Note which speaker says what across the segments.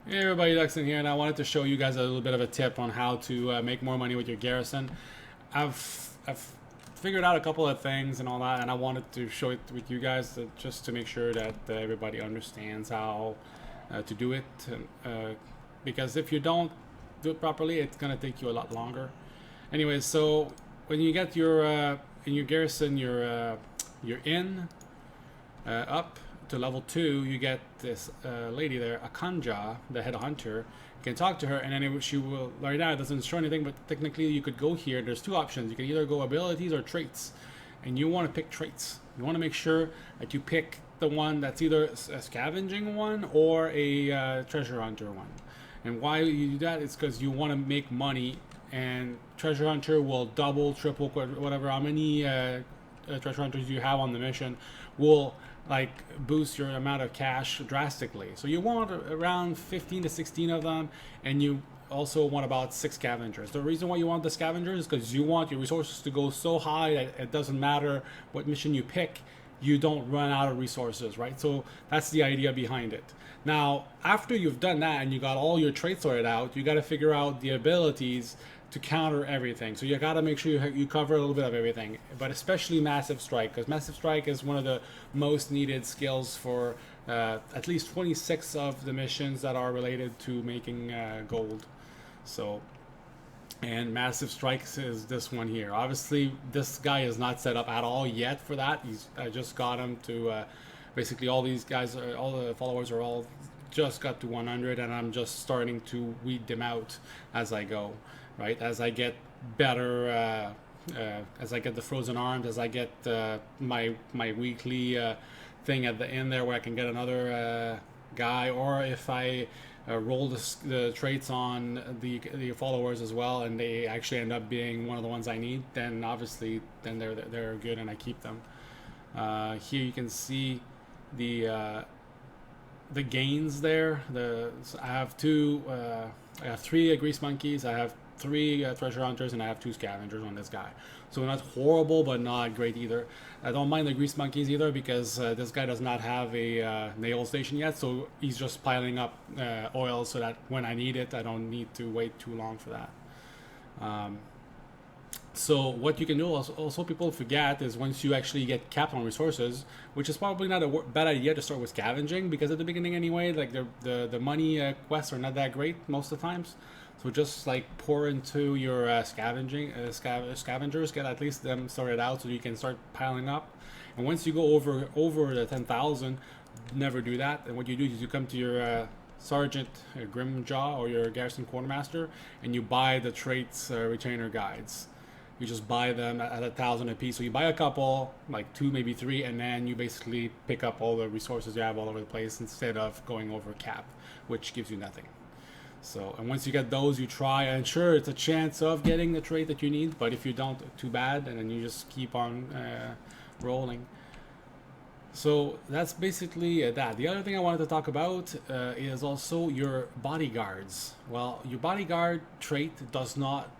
Speaker 1: Hey everybody, DXUN here, and I wanted to show you guys a little bit of a tip on how to make more money with your garrison. I've figured out a couple of things and all that, and I wanted to show it with you guys just to make sure that everybody understands how to do it. Because if you don't do it properly, it's gonna take you a lot longer. Anyways, so when you get your in your garrison, your inn up to level 2, you get this lady there, Akanja, the head hunter. You can talk to her, and then she will. Right now, it doesn't show anything, but technically, you could go here. There's two options. You can either go abilities or traits, and you want to pick traits. You want to make sure that you pick the one that's either a scavenging one or a treasure hunter one. And why you do that is because you want to make money, and treasure hunter will double, triple, whatever, how many treasure hunters you have on the mission will like boost your amount of cash drastically. So you want around 15 to 16 of them, and you also want about 6 scavengers. The reason why you want the scavengers is because you want your resources to go so high that it doesn't matter what mission you pick, you don't run out of resources, right? So that's the idea behind it. Now, after you've done that and you got all your traits sorted out, you got to figure out the abilities to counter everything. So you got to make sure you cover a little bit of everything, but especially Massive Strike, because Massive Strike is one of the most needed skills for at least 26 of the missions that are related to making gold. So, and Massive Strikes is this one here. Obviously, this guy is not set up at all yet for that. I just got him to basically all these guys, all the followers are all just got to 100, and I'm just starting to weed them out as I go. Right, as I get better, as I get the frozen arms, as I get my weekly thing at the end there where I can get another guy, or if I roll the traits on the followers as well, and they actually end up being one of the ones I need, then obviously then they're good and I keep them. Here you can see the gains there. I have I have 3 grease monkeys. I have 3 treasure hunters, and I have 2 scavengers on this guy. So not horrible, but not great either. I don't mind the grease monkeys either because this guy does not have a nail station yet, so he's just piling up oil so that when I need it, I don't need to wait too long for that. So what you can do also people forget is once you actually get capped on resources, which is probably not a bad idea to start with scavenging, because at the beginning anyway, like the money quests are not that great most of the times. So just like pour into your scavengers, get at least them sorted out so you can start piling up. And once you go over the 10,000, never do that. And what you do is you come to your Sergeant Grimjaw or your Garrison Quartermaster, and you buy the traits retainer guides. You just buy them at 1,000 a piece. So you buy a couple, like 2, maybe 3, and then you basically pick up all the resources you have all over the place instead of going over cap, which gives you nothing. So, and once you get those, you try, and sure, it's a chance of getting the trait that you need, but if you don't, too bad, and then you just keep on rolling. So that's basically that. The other thing I wanted to talk about is also your bodyguards. Well, your bodyguard trait does not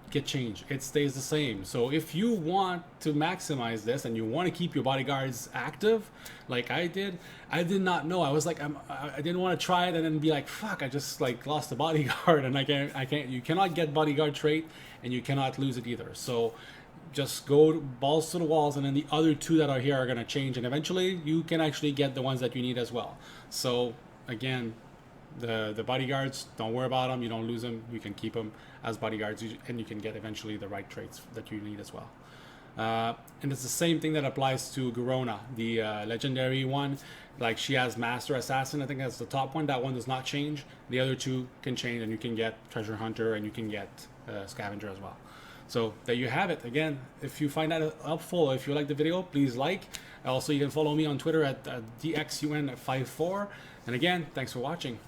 Speaker 1: get changed. It stays the same. So if you want to maximize this and you want to keep your bodyguards active, like I did not know. I was like, I didn't want to try it and then be like, fuck, I just like lost the bodyguard, and I can't. You cannot get bodyguard trait, and you cannot lose it either. So just go balls to the walls, and then the other 2 that are here are gonna change, and eventually you can actually get the ones that you need as well. So again, the bodyguards, don't worry about them. You don't lose them. You can keep them as bodyguards, and you can get eventually the right traits that you need as well. And it's the same thing that applies to Garona, the legendary one. Like, she has Master Assassin, I think that's the top one. That one does not change. The other 2 can change, and you can get Treasure Hunter, and you can get Scavenger as well. So there you have it. Again, if you find that helpful, if you like the video, please like. Also, you can follow me on Twitter at DXUN54. And again, thanks for watching.